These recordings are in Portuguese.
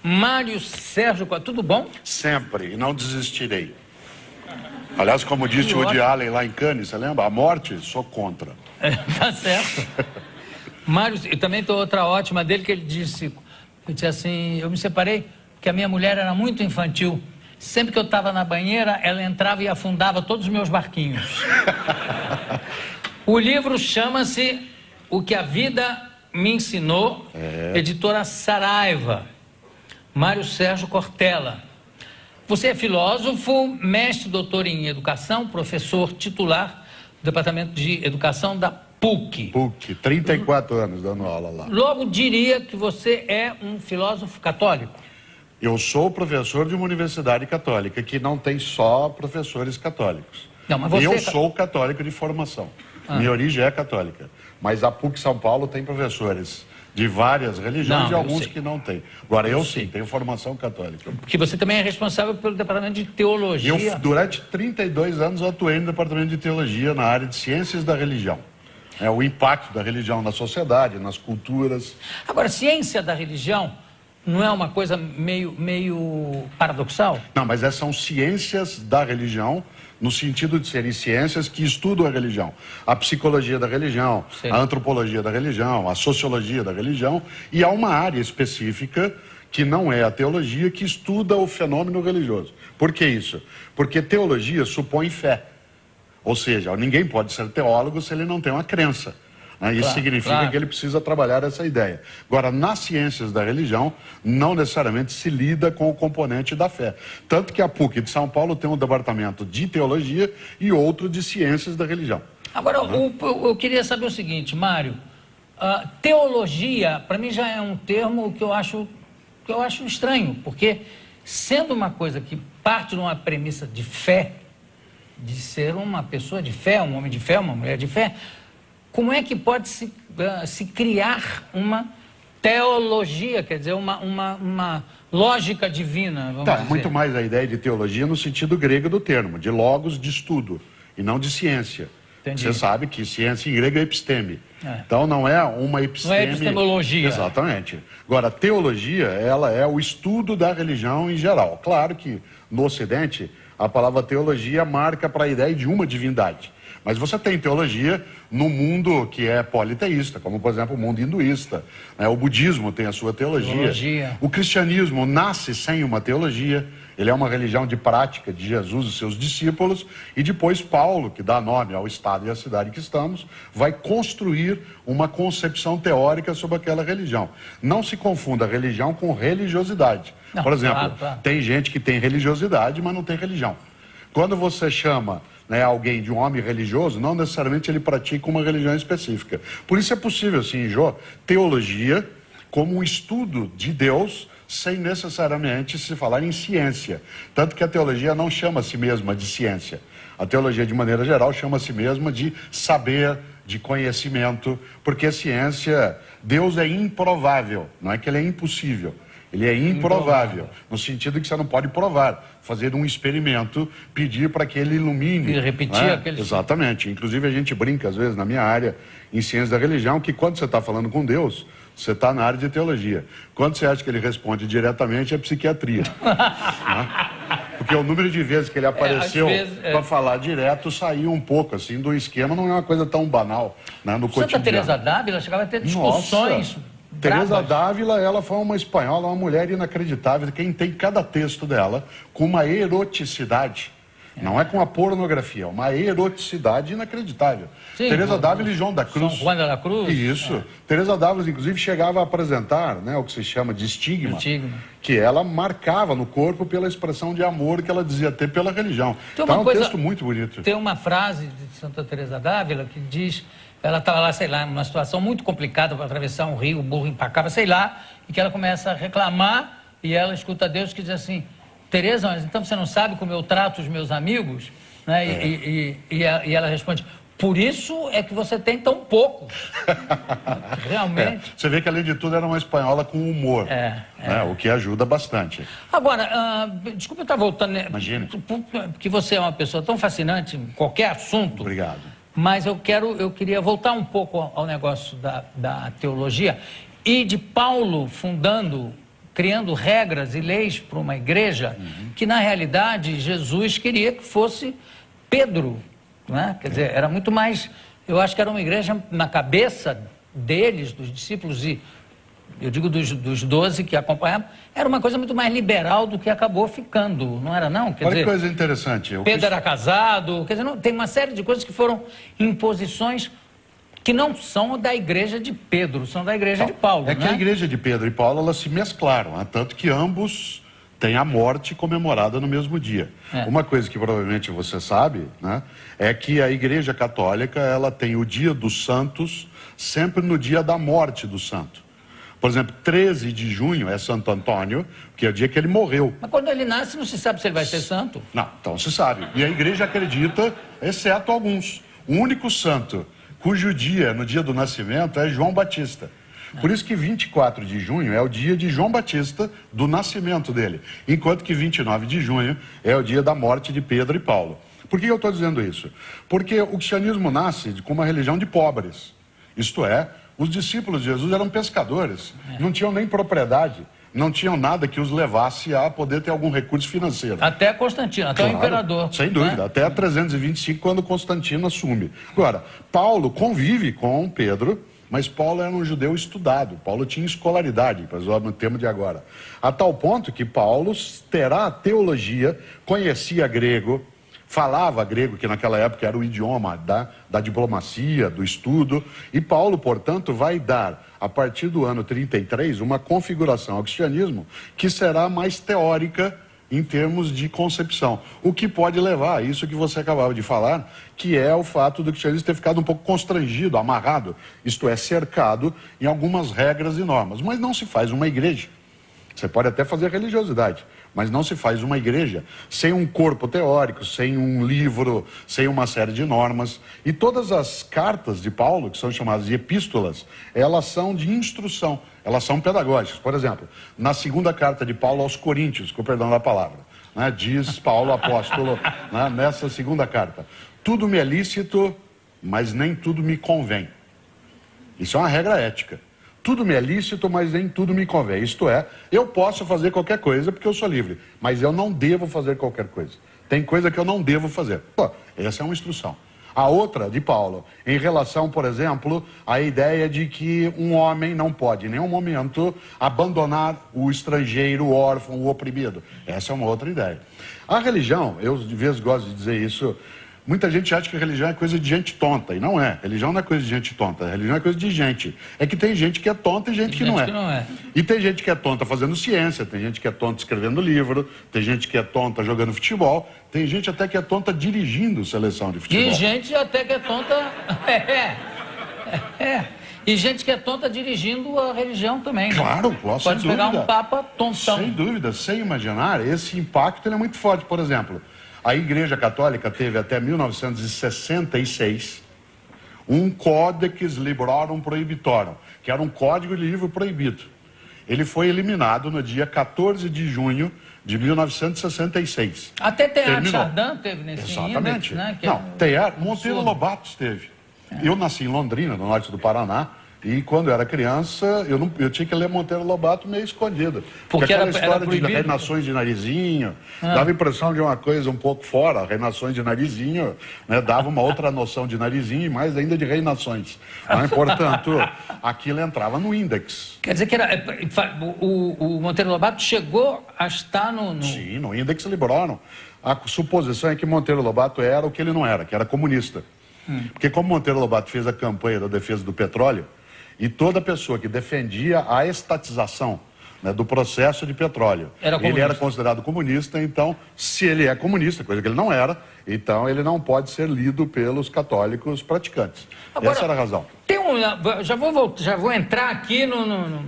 Mário Sérgio, tudo bom? Sempre, e não desistirei. Aliás, como disse o Woody Allen lá em Cannes, você lembra? A morte, sou contra. Tá certo. Mário, e também tem outra ótima dele, que ele disse assim, eu me separei porque a minha mulher era muito infantil. Sempre que eu estava na banheira, ela entrava e afundava todos os meus barquinhos. O livro chama-se O que a Vida Me Ensinou, editora Saraiva. Mário Sérgio Cortella. Você é filósofo, mestre, doutor em educação, professor titular do Departamento de Educação da PUC. PUC, 34 anos dando aula lá. Logo diria que você é um filósofo católico. Eu sou professor de uma universidade católica, que não tem só professores católicos. Não, mas você eu sou católico de formação. Minha origem é católica. Mas a PUC São Paulo tem professores de várias religiões e alguns que não têm. Agora, eu sim, tenho formação católica. Porque você também é responsável pelo Departamento de Teologia. Eu, durante 32 anos, atuei no Departamento de Teologia, na área de Ciências da Religião. O impacto da religião na sociedade, nas culturas. Agora, ciência da religião não é uma coisa meio paradoxal? Não, mas essas são ciências da religião, no sentido de serem ciências que estudam a religião. A psicologia da religião, a antropologia da religião, a sociologia da religião, e há uma área específica, que não é a teologia, que estuda o fenômeno religioso. Por que isso? Porque teologia supõe fé. Ou seja, ninguém pode ser teólogo se ele não tem uma crença. Isso significa que ele precisa trabalhar essa ideia. Agora, nas ciências da religião, não necessariamente se lida com o componente da fé. Tanto que a PUC de São Paulo tem um departamento de teologia e outro de ciências da religião. Agora, eu queria saber o seguinte, Mário. Teologia, para mim, já é um termo que eu acho estranho, porque sendo uma coisa que parte de uma premissa de fé, de ser uma pessoa de fé, um homem de fé, uma mulher de fé, como é que pode se criar uma teologia, quer dizer, uma lógica divina, vamos dizer? Muito mais a ideia de teologia no sentido grego do termo, de logos, de estudo, e não de ciência. Entendi. Você sabe que ciência em grego é episteme. Então não é uma episteme... Não é epistemologia. Exatamente. Agora, a teologia, ela é o estudo da religião em geral. Claro que no Ocidente, a palavra teologia marca para a ideia de uma divindade. Mas você tem teologia no mundo que é politeísta, como, por exemplo, o mundo hinduísta. O budismo tem a sua teologia. O cristianismo nasce sem uma teologia. Ele é uma religião de prática de Jesus e seus discípulos. E depois Paulo, que dá nome ao estado e à cidade que estamos, vai construir uma concepção teórica sobre aquela religião. Não se confunda religião com religiosidade. Não, por exemplo, tem gente que tem religiosidade, mas não tem religião. Quando você chama alguém de um homem religioso, não necessariamente ele pratica uma religião específica. Por isso é possível, sim, teologia como um estudo de Deus, sem necessariamente se falar em ciência. Tanto que a teologia não chama a si mesma de ciência. A teologia, de maneira geral, chama a si mesma de saber, de conhecimento, porque a ciência, Deus é improvável, não é que ele é impossível. Ele é improvável, no sentido que você não pode provar, fazer um experimento, pedir para que ele ilumine. E repetir aquele... Exatamente. Inclusive a gente brinca, às vezes, na minha área, em ciência da religião, que quando você está falando com Deus, você está na área de teologia. Quando você acha que ele responde diretamente, é psiquiatria. Porque o número de vezes que ele apareceu para falar direto saiu um pouco, assim, do esquema, não é uma coisa tão banal, no cotidiano. Santa Teresa d'Ávila chegava a ter discussões... Nossa. Teresa d'Ávila, ela foi uma espanhola, uma mulher inacreditável, quem tem cada texto dela com uma eroticidade. Não é com a pornografia, uma eroticidade inacreditável. Sim, Teresa d'Ávila e João da Cruz. São Juan de la Cruz. Isso. Teresa d'Ávila, inclusive, chegava a apresentar o que se chama de estigma, que ela marcava no corpo pela expressão de amor que ela dizia ter pela religião. Então é um texto muito bonito. Tem uma frase de Santa Teresa d'Ávila que diz... Ela estava lá, sei lá, numa situação muito complicada para atravessar um rio, o burro empacava, sei lá, e que ela começa a reclamar e ela escuta Deus que diz assim, Teresa, mas então você não sabe como eu trato os meus amigos? E ela responde, por isso é que você tem tão poucos. Realmente. Você vê que, além de tudo, era uma espanhola com humor, o que ajuda bastante. Agora, desculpa eu estar voltando... Imagina. Porque você é uma pessoa tão fascinante em qualquer assunto. Obrigado. Mas eu queria voltar um pouco ao negócio da teologia e de Paulo fundando criando regras e leis para uma igreja que, na realidade, Jesus queria que fosse Pedro, né? Quer dizer, era muito mais... Eu acho que era uma igreja, na cabeça deles, dos discípulos, e eu digo dos 12 que acompanhavam, era uma coisa muito mais liberal do que acabou ficando, não era não? Quer Olha dizer, que coisa interessante. Pedro era casado, quer dizer, não, tem uma série de coisas que foram imposições que não são da igreja de Pedro, são da igreja de Paulo. É que a igreja de Pedro e Paulo, elas se mesclaram, né? Tanto que ambos têm a morte comemorada no mesmo dia. Uma coisa que provavelmente você sabe, né, é que a igreja católica, ela tem o dia dos santos sempre no dia da morte do santo. Por exemplo, 13 de junho é Santo Antônio, que é o dia que ele morreu. Mas quando ele nasce, não se sabe se ele vai ser santo? Não, então se sabe. E a igreja acredita, exceto alguns. O único santo cujo dia, no dia do nascimento, é João Batista. Por isso que 24 de junho é o dia de João Batista, do nascimento dele. Enquanto que 29 de junho é o dia da morte de Pedro e Paulo. Por que eu estou dizendo isso? Porque o cristianismo nasce como uma religião de pobres. Isto é, os discípulos de Jesus eram pescadores, não tinham nem propriedade, não tinham nada que os levasse a poder ter algum recurso financeiro. Até Constantino, até o imperador. Sem dúvida, até 325, quando Constantino assume. Agora, Paulo convive com Pedro, mas Paulo era um judeu estudado, Paulo tinha escolaridade, para usar no termo de agora. A tal ponto que Paulo terá teologia, conhecia grego, falava grego, que naquela época era o idioma da diplomacia, do estudo, e Paulo, portanto, vai dar, a partir do ano 33, uma configuração ao cristianismo que será mais teórica em termos de concepção. O que pode levar a isso que você acabava de falar, que é o fato do cristianismo ter ficado um pouco constrangido, amarrado, isto é, cercado em algumas regras e normas. Mas não se faz uma igreja. Você pode até fazer religiosidade, mas não se faz uma igreja sem um corpo teórico, sem um livro, sem uma série de normas. E todas as cartas de Paulo, que são chamadas de epístolas, elas são de instrução, elas são pedagógicas. Por exemplo, na segunda carta de Paulo aos Coríntios, com o perdão da palavra, né, diz Paulo apóstolo, né, nessa segunda carta: tudo me é lícito, mas nem tudo me convém. Isso é uma regra ética. Tudo me é lícito, mas nem tudo me convém. Isto é, eu posso fazer qualquer coisa porque eu sou livre, mas eu não devo fazer qualquer coisa. Tem coisa que eu não devo fazer. Pô, essa é uma instrução. A outra, de Paulo, em relação, por exemplo, à ideia de que um homem não pode, em nenhum momento, abandonar o estrangeiro, o órfão, o oprimido. Essa é uma outra ideia. A religião, eu de vez gosto de dizer isso. Muita gente acha que a religião é coisa de gente tonta, e não é. Religião não é coisa de gente tonta, a religião é coisa de gente. É que tem gente que é tonta e gente que não é. E tem gente que é tonta fazendo ciência, tem gente que é tonta escrevendo livro, tem gente que é tonta jogando futebol, tem gente até que é tonta dirigindo seleção de futebol. E gente até que é tonta... E gente que é tonta dirigindo a religião também. Claro, sem dúvida. Pode pegar um papa tontão. Sem dúvida, sem imaginar, esse impacto ele é muito forte. Por exemplo, a Igreja Católica teve até 1966 um Codex Librorum Prohibitorum, que era um código de livro proibido. Ele foi eliminado no dia 14 de junho de 1966. Até Teilhard Chardin teve nesse índice, né? Não, Teilhard, Monteiro Lobato teve. Eu nasci em Londrina, no norte do Paraná, e quando eu era criança, eu tinha que ler Monteiro Lobato meio escondido. Porque aquela história de reinações de narizinho, dava a impressão de uma coisa um pouco fora, reinações de narizinho, né, dava uma outra noção de narizinho e mais ainda de reinações. Né? Portanto, aquilo entrava no índex. Quer dizer que o Monteiro Lobato chegou a estar no... Sim, no índex Librorum. A suposição é que Monteiro Lobato era o que ele não era, que era comunista. Porque como Monteiro Lobato fez a campanha da defesa do petróleo, e toda pessoa que defendia a estatização, né, do processo de petróleo, ele era considerado comunista. Então, se ele é comunista, coisa que ele não era, então ele não pode ser lido pelos católicos praticantes. Essa era a razão. Tem já vou entrar aqui no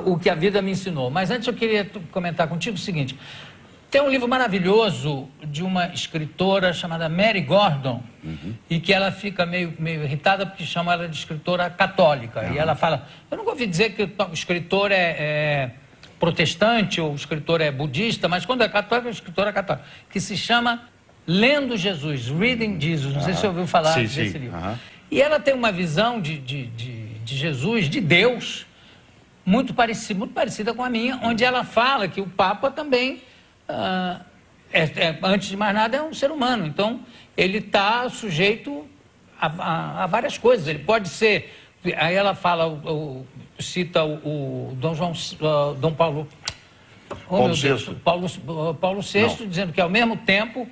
o que a vida me ensinou, mas antes eu queria comentar contigo o seguinte: tem um livro maravilhoso de uma escritora chamada Mary Gordon, e que ela fica meio irritada porque chama ela de escritora católica. E ela fala, eu nunca ouvi dizer que o escritor é protestante ou o escritor é budista, mas quando é católico, é escritora católica, que se chama Lendo Jesus, Reading Jesus. Não sei se você ouviu falar desse livro. E ela tem uma visão de Jesus, de Deus, muito parecida com a minha, onde ela fala que o Papa também, antes de mais nada, é um ser humano. Então, ele está sujeito a várias coisas. Ele pode ser... Aí ela fala, cita o Dom Paulo... Paulo VI. Paulo VI, dizendo que, ao mesmo tempo,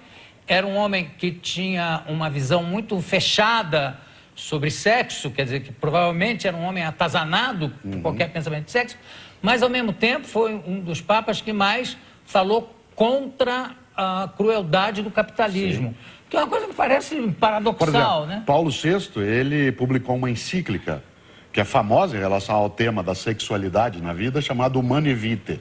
era um homem que tinha uma visão muito fechada sobre sexo, quer dizer, que provavelmente era um homem atazanado por qualquer pensamento de sexo, mas, ao mesmo tempo, foi um dos papas que mais falou contra a crueldade do capitalismo. Sim. Que é uma coisa que parece paradoxal, por exemplo, né? Paulo VI, ele publicou uma encíclica, que é famosa em relação ao tema da sexualidade na vida, chamada Humanae Vitae.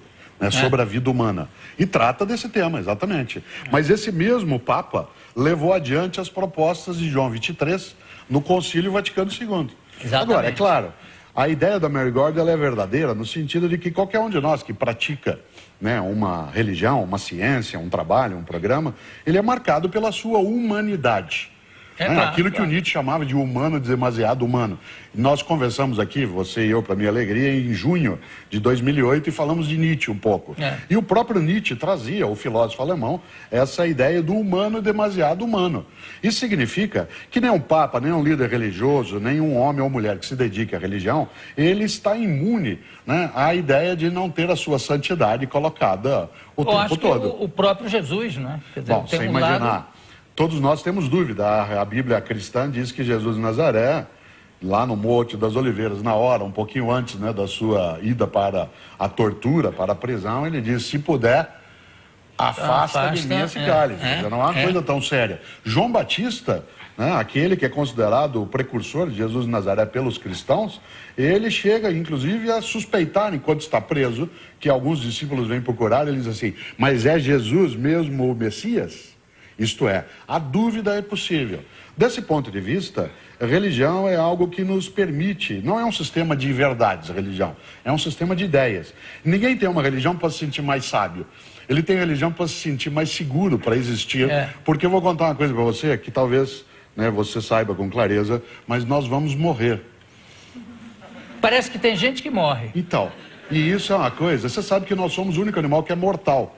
Sobre a vida humana. E trata desse tema, exatamente. Mas esse mesmo Papa levou adiante as propostas de João XXIII no Concílio Vaticano II. Exatamente. Agora, é claro, a ideia da Mary Gord ela é verdadeira no sentido de que qualquer um de nós que pratica uma religião, uma ciência, um trabalho, um programa, ele é marcado pela sua humanidade. Claro, aquilo que o Nietzsche chamava de humano demasiado humano. Nós conversamos aqui, você e eu, para minha alegria, em junho de 2008 e falamos de Nietzsche um pouco. E o próprio Nietzsche trazia, o filósofo alemão, essa ideia do humano demasiado humano. Isso significa que nem um papa, nem um líder religioso, nem um homem ou mulher que se dedique à religião, ele está imune à ideia de não ter a sua santidade colocada o tempo todo. O próprio Jesus, né? Quer dizer, bom, sem imaginar... Todos nós temos dúvida. A Bíblia cristã diz que Jesus de Nazaré, lá no Monte das Oliveiras, na hora, um pouquinho antes da sua ida para a tortura, para a prisão, ele diz, se puder, afasta de mim esse cálice. Não é uma coisa tão séria. João Batista, aquele que é considerado o precursor de Jesus de Nazaré pelos cristãos, ele chega, inclusive, a suspeitar, enquanto está preso, que alguns discípulos vêm procurar, ele diz assim, mas é Jesus mesmo o Messias? Isto é, a dúvida é possível. Desse ponto de vista, a religião é algo que nos permite, não é um sistema de verdades, a religião, é um sistema de ideias. Ninguém tem uma religião para se sentir mais sábio. Ele tem religião para se sentir mais seguro, para existir. Porque eu vou contar uma coisa para você, que talvez você saiba com clareza, mas nós vamos morrer. Parece que tem gente que morre. Então, e isso é uma coisa, você sabe que nós somos o único animal que é mortal.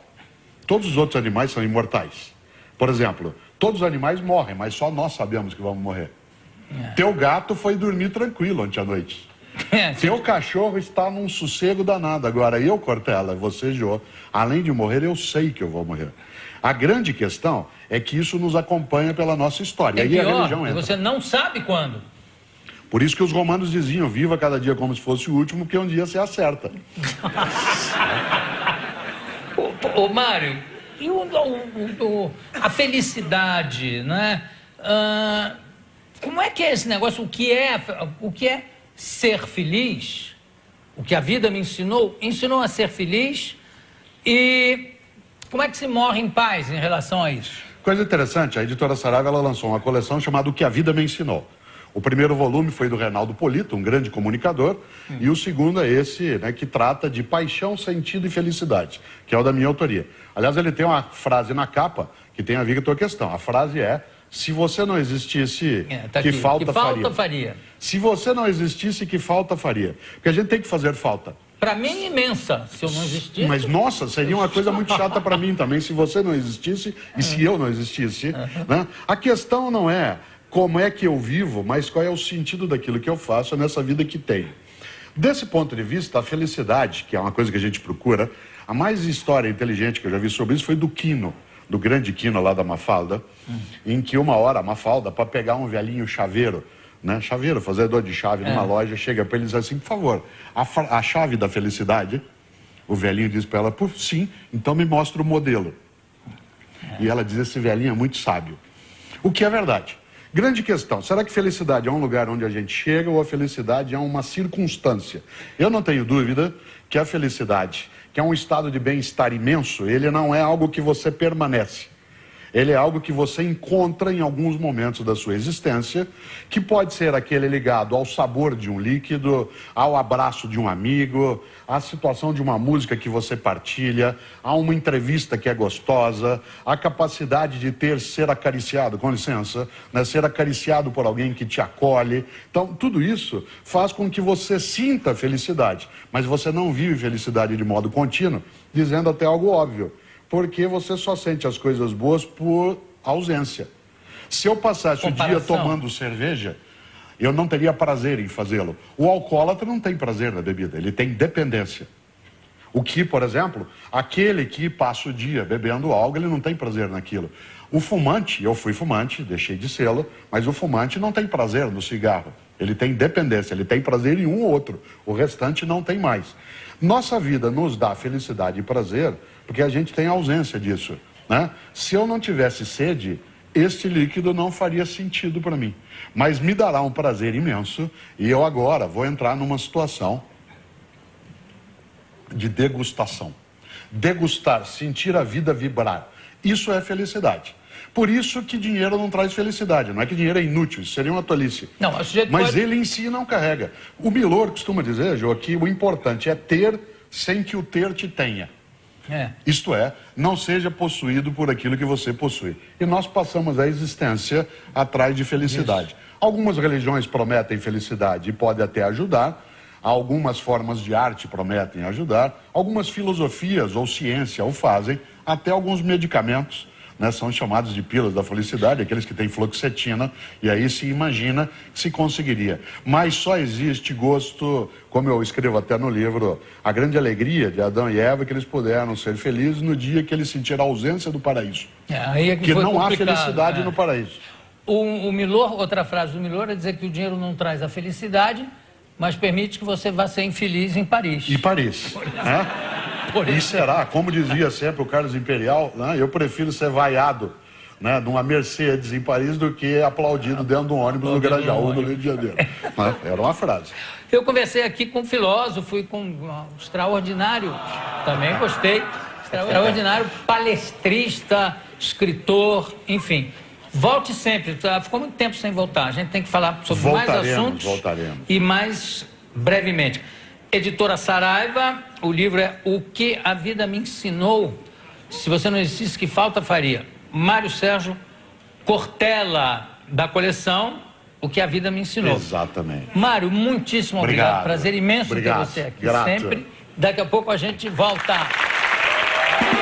Todos os outros animais são imortais. Por exemplo, todos os animais morrem, mas só nós sabemos que vamos morrer. Teu gato foi dormir tranquilo ontem à noite. Teu cachorro está num sossego danado. Agora, eu, Cortella, você, Jô, além de morrer, eu sei que eu vou morrer. A grande questão é que isso nos acompanha pela nossa história. E a religião entra. Você não sabe quando. Por isso que os romanos diziam, viva cada dia como se fosse o último, porque um dia você acerta. Ô, Mário... E a felicidade, né? Como é que é esse negócio? O que é ser feliz? O que a vida me ensinou a ser feliz. E como é que se morre em paz em relação a isso? Coisa interessante, a editora Saraiva ela lançou uma coleção chamada O que a Vida Me Ensinou. O primeiro volume foi do Reinaldo Polito, um grande comunicador, e o segundo é esse, que trata de paixão, sentido e felicidade, que é o da minha autoria. Aliás, ele tem uma frase na capa que tem a ver com a tua questão. A frase é, se você não existisse, que falta faria. Se você não existisse, que falta faria. Porque a gente tem que fazer falta. Para mim, imensa, se eu não existisse. Mas, nossa, seria uma coisa muito chata para mim também, se você não existisse e se eu não existisse. A questão não é como é que eu vivo, mas qual é o sentido daquilo que eu faço nessa vida que tenho. Desse ponto de vista, a felicidade, que é uma coisa que a gente procura, a mais história inteligente que eu já vi sobre isso foi do Quino, do grande Quino lá da Mafalda, em que uma hora a Mafalda, para pegar um velhinho chaveiro, chaveiro, fazedor de chave numa loja, chega para ele e diz assim, por favor, a chave da felicidade, o velhinho diz para ela, sim, então me mostra o modelo. E ela diz, esse velhinho é muito sábio. O que é verdade. Grande questão, será que felicidade é um lugar onde a gente chega ou a felicidade é uma circunstância? Eu não tenho dúvida que a felicidade, que é um estado de bem-estar imenso, ele não é algo que você permanece. Ele é algo que você encontra em alguns momentos da sua existência, que pode ser aquele ligado ao sabor de um líquido, ao abraço de um amigo, à situação de uma música que você partilha, a uma entrevista que é gostosa, a capacidade de ser acariciado, com licença, né, ser acariciado por alguém que te acolhe. Então, tudo isso faz com que você sinta felicidade, mas você não vive felicidade de modo contínuo, dizendo até algo óbvio. Porque você só sente as coisas boas por ausência. Se eu passasse o dia tomando cerveja, eu não teria prazer em fazê-lo. O alcoólatra não tem prazer na bebida, ele tem dependência. O que, por exemplo, aquele que passa o dia bebendo algo, ele não tem prazer naquilo. O fumante, eu fui fumante, deixei de sê-lo, mas o fumante não tem prazer no cigarro. Ele tem dependência, ele tem prazer em um ou outro. O restante não tem mais. Nossa vida nos dá felicidade e prazer porque a gente tem ausência disso, né? Se eu não tivesse sede, este líquido não faria sentido para mim. Mas me dará um prazer imenso e eu agora vou entrar numa situação de degustação. Degustar, sentir a vida vibrar. Isso é felicidade. Por isso que dinheiro não traz felicidade. Não é que dinheiro é inútil, isso seria uma tolice. Não, mas ele em si não carrega. O Milor costuma dizer, Jô, que o importante é ter sem que o ter te tenha. Isto é, não seja possuído por aquilo que você possui. E nós passamos a existência atrás de felicidade. Isso. Algumas religiões prometem felicidade e podem até ajudar. Algumas formas de arte prometem ajudar. Algumas filosofias ou ciência o fazem. Até alguns medicamentos, né, são chamados de pílulas da felicidade, aqueles que têm fluoxetina, e aí se imagina que se conseguiria. Mas só existe gosto, como eu escrevo até no livro, a grande alegria de Adão e Eva, que eles puderam ser felizes no dia que eles sentiram a ausência do paraíso. Aí é que não há felicidade no paraíso. O Milor, outra frase do Milor é dizer que o dinheiro não traz a felicidade, mas permite que você vá ser infeliz em Paris. Em Paris, né? E será, como dizia sempre o Carlos Imperial, né, eu prefiro ser vaiado, né, numa Mercedes em Paris do que aplaudido dentro de um ônibus no Grajaú, no Rio de Janeiro. Né? Era uma frase. Eu conversei aqui com um filósofo e com um extraordinário, também gostei, extraordinário palestrista, escritor, enfim. Volte sempre, ficou muito tempo sem voltar, a gente tem que falar sobre mais assuntos e mais brevemente. Editora Saraiva, o livro é O que a Vida Me Ensinou. Se você não existisse, que falta faria? Mário Sérgio Cortella, da coleção O que a Vida Me Ensinou. Exatamente. Mário, muitíssimo obrigado. Prazer imenso ter você aqui sempre. Daqui a pouco a gente volta.